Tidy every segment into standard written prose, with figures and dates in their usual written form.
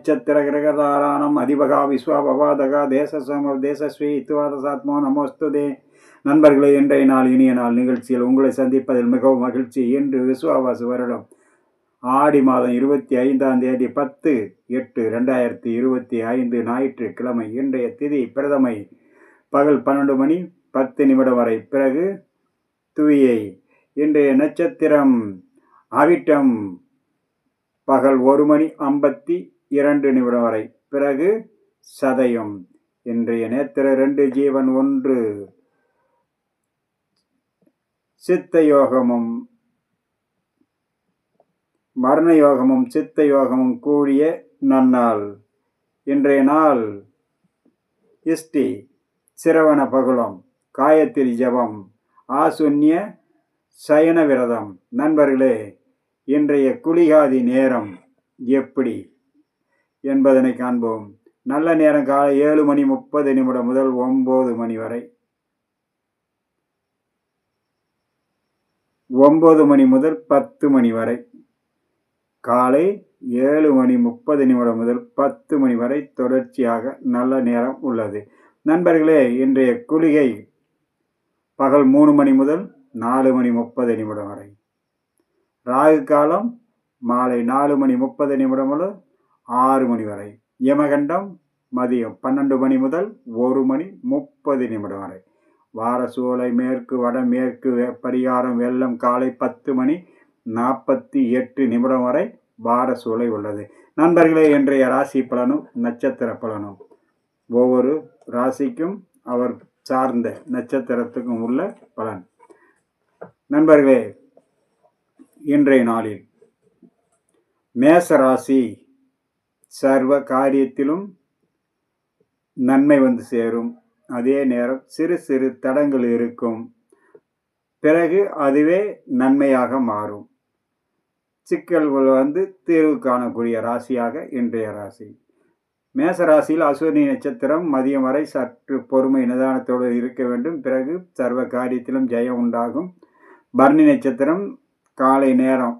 நட்சத்திர கிரகதாராணம் அதிபகா விஸ்வபவாதகா தேசஸ்ரீ இத்துவாதசாத்மோ நமோஸ்துதே. நண்பர்களே, இன்றைய நாள் இனிய நாள் நிகழ்ச்சியில் உங்களை சந்திப்பதில் மிகவும் மகிழ்ச்சி. இன்று விஸ்வாவாசு வருடம் ஆடி மாதம் 25ஆம் தேதி 10/8/2025 ஞாயிற்றுக்கிழமை. இன்றைய திதி பிரதமை பகல் 12 மணி 10 நிமிடம் வரை, பிறகு துவியை. இன்றைய நட்சத்திரம் அவிட்டம் பகல் 1 மணி 52 நிமிடம் வரை, பிறகு சதயம். இன்றைய நேத்திர 2 ஜீவன் 1. சித்த யோகமும் மரண யோகமும் சித்த யோகமும் கூடிய நன்னாள். இன்றைய நாள் இஷ்டி, சிரவண பகுலம், காயத்ரி ஜபம், ஆசுன்ய சயன விரதம். நண்பர்களே, இன்றைய குளிகாதி நேரம் எப்படி என்பதனை காண்போம். நல்ல நேரம் காலை 7 மணி 30 நிமிடம் முதல் 9 மணி வரை, 9 மணி முதல் 10 மணி வரை, காலை 7 மணி 30 நிமிடம் முதல் 10 மணி வரை தொடர்ச்சியாக நல்ல நேரம் உள்ளது. நண்பர்களே, இன்றைய குளிகை பகல் 3 மணி முதல் 4 மணி 30 நிமிடம் வரை, ராகு காலம் மாலை 4 மணி 30 நிமிடம் முதல் 6 மணி வரை, யமகண்டம் மதியம் 12 மணி முதல் 1 மணி 30 நிமிடம் வரை, வாரசூலை மேற்கு வடமேற்கு பரிகாரம் வெள்ளம் காலை 10 மணி 48 நிமிடம் வரை வாரசூலை உள்ளது. நண்பர்களே, இன்றைய ராசி பலனும் நட்சத்திர பலனும் ஒவ்வொரு ராசிக்கும் அவர் சார்ந்த நட்சத்திரத்துக்கும் உள்ள பலன். நண்பர்களே, இன்றைய நாளில் மேச ராசி சர்வ காரியத்திலும் நன்மை வந்து சேரும். அதே நேரம் சிறு சிறு தடங்கள் இருக்கும், பிறகு அதுவே நன்மையாக மாறும். சிக்கல்கள் வந்து தீர்வு காணக்கூடிய ராசியாக இன்றைய ராசி. மேச ராசியில் அஸ்வினி நட்சத்திரம் மதியம் வரை சற்று பொறுமை நிதானத்தோடு இருக்க வேண்டும், பிறகு சர்வ காரியத்திலும் ஜெயம் உண்டாகும். பரணி நட்சத்திரம் காலை நேரம்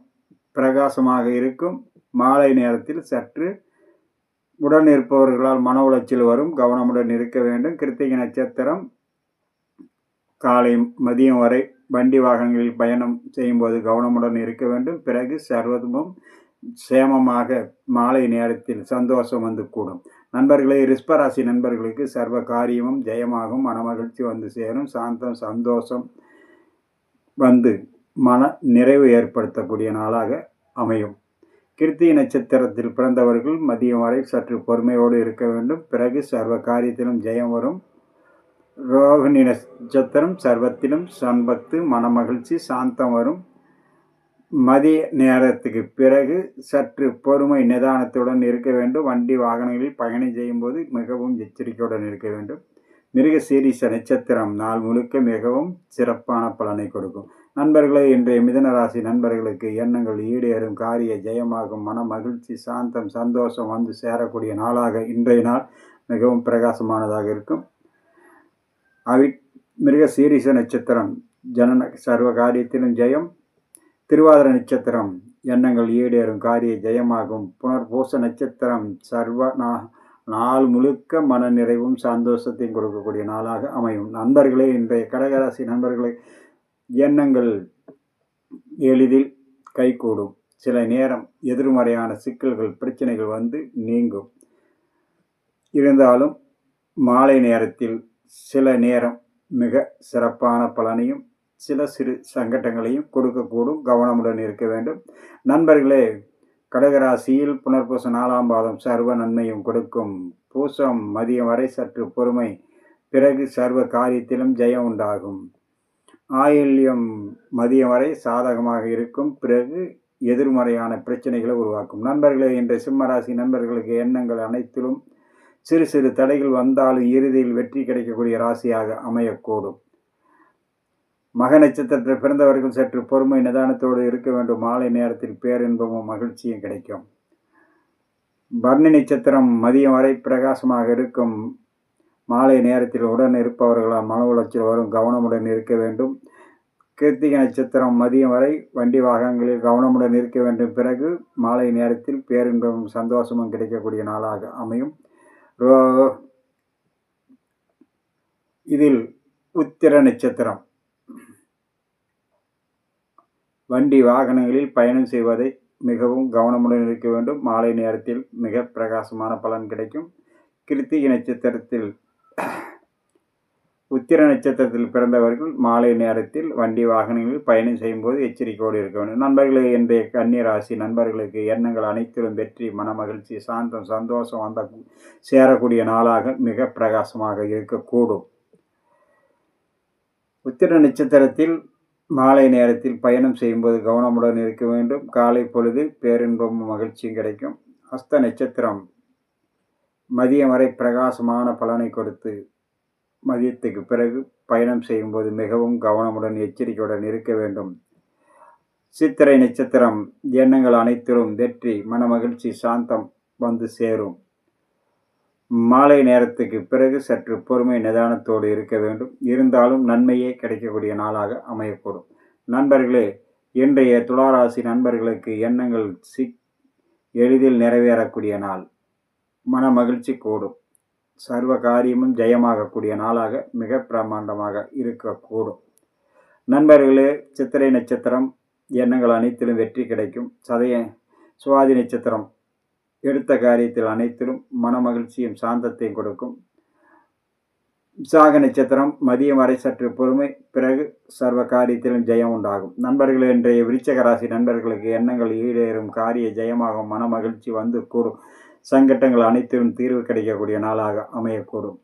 பிரகாசமாக இருக்கும், மாலை நேரத்தில் சற்று உடன் இருப்பவர்களால் மன உளைச்சல் வரும், கவனமுடன் இருக்க வேண்டும். கிருத்திகை நட்சத்திரம் காலை மதியம் வரை வண்டி வாகனங்களில் பயணம் செய்யும்போது கவனமுடன் இருக்க வேண்டும், பிறகு சர்வமும் சேமமாக மாலை நேரத்தில் சந்தோஷம் வந்து கூடும். நண்பர்களே, ரிஷபராசி நண்பர்களுக்கு சர்வ காரியமும் ஜெயமாகும், மனமகிழ்ச்சி வந்து சேரும், சாந்தம் சந்தோஷம் வந்து மன நிறைவு ஏற்படுத்தக்கூடிய நாளாக அமையும். கிருத்திகை நட்சத்திரத்தில் பிறந்தவர்கள் மதியம் வரை சற்று பொறுமையோடு இருக்க வேண்டும், பிறகு சர்வ காரியத்திலும் ஜெயம் வரும். ரோகிணி நட்சத்திரம் சர்வத்திலும் சம்பத்து மனமகிழ்ச்சி சாந்தம் வரும். மதிய நேரத்துக்கு பிறகு சற்று பொறுமை நிதானத்துடன் இருக்க வேண்டும். வண்டி வாகனங்களில் பயணம் செய்யும் போது மிகவும் எச்சரிக்கையுடன் இருக்க வேண்டும். மிருக சீரிஷ நட்சத்திரம் நாள் முழுக்க மிகவும் சிறப்பான பலனை கொடுக்கும். நண்பர்களே, இன்றைய மிதுன ராசி நண்பர்களுக்கு எண்ணங்கள் ஈடேறும், காரிய ஜெயமாகும், மன மகிழ்ச்சி சாந்தம் சந்தோஷம் வந்து சேரக்கூடிய நாளாக இன்றைய நாள் மிகவும் பிரகாசமானதாக இருக்கும். மிருக சீரிஷ நட்சத்திரம் ஜனன சர்வ காரியத்திலும் ஜெயம். திருவாதிரை நட்சத்திரம் எண்ணங்கள் ஈடேறும், காரிய ஜெயமாகும். புனர்பூச நட்சத்திரம் சர்வ நாள் முழுக்க மன நிறைவும் சந்தோஷத்தையும் கொடுக்கக்கூடிய நாளாக அமையும். நண்பர்களே, இன்றைய கடகராசி நண்பர்களே, எண்ணங்கள் எளிதில் கைகூடும். சில நேரம் எதிர்மறையான சிக்கல்கள் பிரச்சனைகள் வந்து நீங்கும். இருந்தாலும் மாலை நேரத்தில் சில நேரம் மிக சிறப்பான பலனையும் சில சிறு சங்கடங்களையும் கொடுக்கக்கூடும், கவனமுடன் இருக்க வேண்டும். நண்பர்களே, கடகராசியில் புனர்பூச 4ஆம் பாதம் சர்வ நன்மையும் கொடுக்கும். பூசம் மதியம் வரை சற்று பொறுமை, பிறகு சர்வ காரியத்திலும் ஜெயம் உண்டாகும். ஆயில்யம் மதியம் வரை சாதகமாக இருக்கும், பிறகு எதிர்மறையான பிரச்சனைகளை உருவாக்கும். நண்பர்களே, இன்றைய சிம்மராசி நண்பர்களுக்கு எண்ணங்கள் அனைத்திலும் சிறு சிறு தடைகள் வந்தாலும் இறுதியில் வெற்றி கிடைக்கக்கூடிய ராசியாக அமையக்கூடும். மக நட்சத்திரத்தில் பிறந்தவர்கள் சற்று பொறுமை நிதானத்தோடு இருக்க வேண்டும், மாலை நேரத்தில் பேரின்பமும் மகிழ்ச்சியும் கிடைக்கும். பரணி நட்சத்திரம் மதியம் வரை பிரகாசமாக இருக்கும், மாலை நேரத்தில் உடன் இருப்பவர்களால் மன உளைச்சல் வரும், கவனமுடன் இருக்க வேண்டும். கிருத்திகை நட்சத்திரம் மதியம் வரை வண்டி வாகனங்களில் கவனமுடன் இருக்க வேண்டும். பிறகு மாலை நேரத்தில் பேரின்பமும் சந்தோஷமும் கிடைக்கக்கூடிய நாளாக அமையும். இதில் உத்திர நட்சத்திரம் வண்டி வாகனங்களில் பயணம் செய்வதை மிகவும் கவனமுடன் இருக்க வேண்டும். மாலை நேரத்தில் மிக பிரகாசமான பலன் கிடைக்கும். கிருத்திகை நட்சத்திரத்தில் உத்திர நட்சத்திரத்தில் பிறந்தவர்கள் மாலை நேரத்தில் வண்டி வாகனங்களில் பயணம் செய்யும்போது எச்சரிக்கையோடு இருக்க வேண்டும். நண்பர்களே, இன்றைய கன்னி ராசி நண்பர்களுக்கு எண்ணங்கள் அனைத்திலும் வெற்றி, மனமகிழ்ச்சி, சாந்தம், சந்தோஷம் வந்த சேரக்கூடிய நாளாக மிக பிரகாசமாக இருக்கக்கூடும். உத்திர நட்சத்திரத்தில் மாலை நேரத்தில் பயணம் செய்யும்போது கவனமுடன் இருக்க வேண்டும். காலை பொழுது பேரின்பமும் மகிழ்ச்சியும் கிடைக்கும். ஹஸ்த நட்சத்திரம் மதியம் வரை பிரகாசமான பலனை கொடுத்து மதியத்துக்கு பிறகு பயணம் செய்யும்போது மிகவும் கவனமுடன் எச்சரிக்கையுடன் இருக்க வேண்டும். சித்திரை நட்சத்திரம் எண்ணங்கள் அனைத்திலும் வெற்றி, மனமகிழ்ச்சி, சாந்தம் வந்து சேரும். மாலை நேரத்துக்கு பிறகு சற்று பொறுமை நிதானத்தோடு இருக்க வேண்டும். இருந்தாலும் நன்மையே கிடைக்கக்கூடிய நாளாக அமையக்கூடும். நண்பர்களே, இன்றைய துளாராசி நண்பர்களுக்கு எண்ணங்கள் எளிதில் நிறைவேறக்கூடிய நாள், மன மகிழ்ச்சி கூடும், சர்வ காரியமும் ஜெயமாகக்கூடிய நாளாக மிக பிரமாண்டமாக இருக்கக்கூடும். நண்பர்களே, சித்திரை நட்சத்திரம் எண்ணங்கள் அனைத்திலும் வெற்றி கிடைக்கும். சுவாதி நட்சத்திரம் எடுத்த காரியத்தில் அனைத்திலும் மன மகிழ்ச்சியும் சாந்தத்தையும் கொடுக்கும். விசாக நட்சத்திரம் மதியம் வரை சற்று பொறுமை, பிறகு சர்வ காரியத்திலும் ஜெயம் உண்டாகும். நண்பர்களே, இன்றைய விருச்சிக ராசி நண்பர்களுக்கு எண்ணங்கள் ஈடேறும், காரிய ஜெயமாகும், மன மகிழ்ச்சி வந்து கூடும், சங்கட்டங்கள் அனைத்திலும் தீர்வு கிடைக்கக்கூடிய நாளாக அமையக்கூடும்.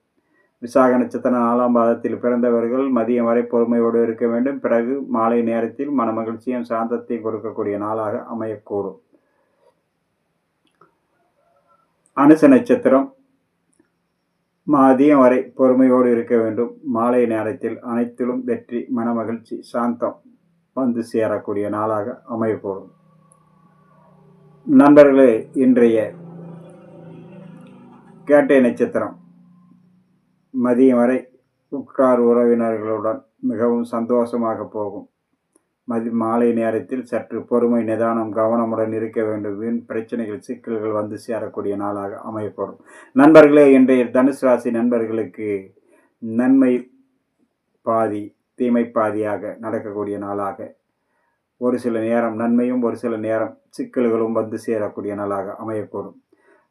விசாக நட்சத்திரம் 4ஆம் பாதத்தில் பிறந்தவர்கள் மதியம் வரை பொறுமையோடு இருக்க வேண்டும். பிறகு மாலை நேரத்தில் மன மகிழ்ச்சியும் சாந்தத்தையும் கொடுக்கக்கூடிய நாளாக அமையக்கூடும். அனுச நட்சத்திரம் மதியம் வரை பொறுமையோடு இருக்க வேண்டும். மாலை நேரத்தில் அனைத்திலும் வெற்றி, மன மகிழ்ச்சி, சாந்தம் வந்து சேரக்கூடிய நாளாக அமையக்கூடும். நண்பர்களே, இன்றைய கேட்டை நட்சத்திரம் மதியம் வரை உற்றார் உறவினர்களுடன் மிகவும் சந்தோஷமாக போகும். மாலை நேரத்தில் சற்று பொறுமை, நிதானம், கவனமுடன் இருக்க வேண்டும். வீண் பிரச்சனைகள், சிக்கல்கள் வந்து சேரக்கூடிய நாளாக அமையக்கூடும். நண்பர்களே, இன்றைய தனுசு ராசி நண்பர்களுக்கு நன்மை பாதி தீமை பாதியாக நடக்கக்கூடிய நாளாக, ஒரு சில நேரம் நன்மையும் ஒரு சில நேரம் சிக்கல்களும் வந்து சேரக்கூடிய நாளாக அமையக்கூடும்.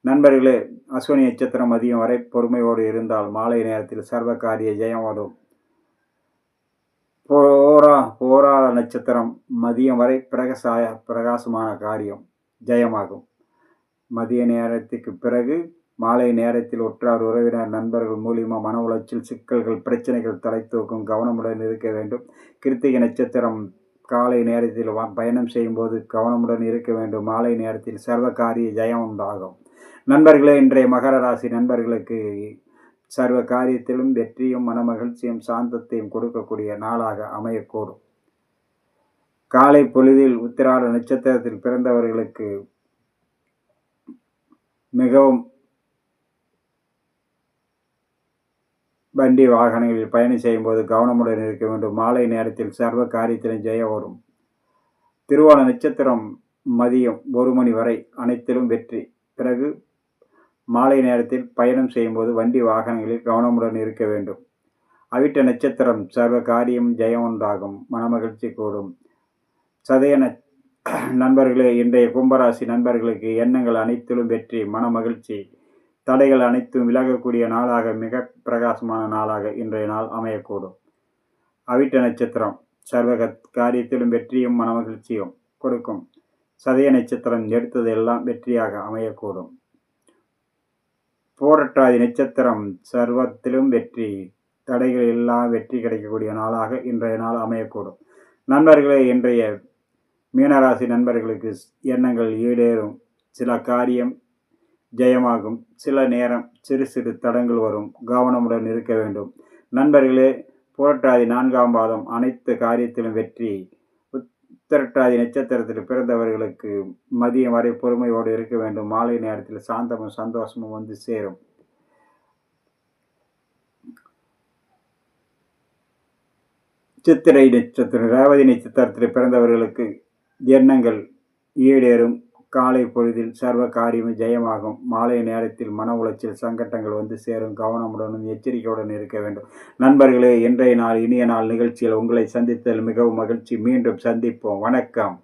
நண்பர்களே, அஸ்வினி நட்சத்திரம் மதியம் வரை பொறுமையோடு இருந்தால் மாலை நேரத்தில் சர்வ காரிய ஜெயம் வரும். போராட நட்சத்திரம் மதியம் வரை பிரகாசமான காரியம் ஜெயமாகும். மதிய நேரத்துக்கு பிறகு மாலை நேரத்தில் உற்றார் உறவினர் நண்பர்கள் மூலியமாக மன உளைச்சல், சிக்கல்கள், பிரச்சனைகள் தலை தூக்கும். கவனமுடன் இருக்க வேண்டும். கிருத்திகை நட்சத்திரம் காலை நேரத்தில் பயணம் செய்யும்போது கவனமுடன் இருக்க வேண்டும். மாலை நேரத்தில் சர்வ காரிய ஜெயம் உண்டாகும். நண்பர்களே, இன்றைய மகர ராசி நண்பர்களுக்கு சர்வ காரியத்திலும் வெற்றியும் மன மகிழ்ச்சியும் சாந்தத்தையும் கொடுக்கக்கூடிய நாளாக அமையக்கூடும். காலை பொழுதில் உத்திராட நட்சத்திரத்தில் பிறந்தவர்களுக்கு மிகவும் வண்டி வாகனங்களில் பயணம் செய்யும் போது கவனமுடன் இருக்க வேண்டும். மாலை நேரத்தில் சர்வ காரியத்திலும் ஜெயம் வரும். திருவோண நட்சத்திரம் மதியம் 1 மணி வரை அனைத்திலும் வெற்றி. பிறகு மாலை நேரத்தில் பயணம் செய்யும்போது வண்டி வாகனங்களில் கவனமுடன் இருக்க வேண்டும். அவிட்ட நட்சத்திரம் சர்வ காரியம் ஜெயம் உண்டாகும், மனமகிழ்ச்சி கூடும். சதய நண்பர்களே, இன்றைய கும்பராசி நண்பர்களுக்கு எண்ணங்கள் அனைத்திலும் வெற்றி, மன மகிழ்ச்சி, தடைகள் அனைத்தும் விலகக்கூடிய நாளாக மிக பிரகாசமான நாளாக இன்றைய நாள் அமையக்கூடும். அவிட்ட நட்சத்திரம் சர்வ காரியத்திலும் வெற்றியும் மனமகிழ்ச்சியும் கொடுக்கும். சதய நட்சத்திரம் எடுத்தது எல்லாம் வெற்றியாக அமையக்கூடும். போராட்டாதி நட்சத்திரம் சர்வத்திலும் வெற்றி, தடைகள் எல்லாம் வெற்றி கிடைக்கக்கூடிய நாளாக இன்றைய நாள் அமையக்கூடும். நண்பர்களே, இன்றைய மீனராசி நண்பர்களுக்கு எண்ணங்கள் ஈடேறும், சில காரியம் ஜெயமாகும், சில நேரம் சிறு சிறு தடங்கள் வரும். கவனமுடன் இருக்க வேண்டும். நண்பர்களே, புரட்டாதி 4ஆம் பாதம் அனைத்து காரியத்திலும் வெற்றி. உத்திரட்டாதி நட்சத்திரத்தில் பிறந்தவர்களுக்கு மதியம் வரை பொறுமையோடு இருக்க வேண்டும். மாலை நேரத்தில் சாந்தமும் சந்தோஷமும் வந்து சேரும். சித்திரை நட்சத்திரம் ரேவதி நட்சத்திரத்தில் பிறந்தவர்களுக்கு எண்ணங்கள் ஈடேறும். காலை பொழுதில் சர்வ காரியமும் ஜெயமாகும். மாலை நேரத்தில் மன உளைச்சல் சங்கட்டங்கள் வந்து சேரும். கவனமுடனும் எச்சரிக்கையுடன் இருக்க வேண்டும். நண்பர்களே, இன்றைய நாள் இனிய நாள் நிகழ்ச்சியில் உங்களை சந்தித்ததில் மிகவும் மகிழ்ச்சி. மீண்டும் சந்திப்போம். வணக்கம்.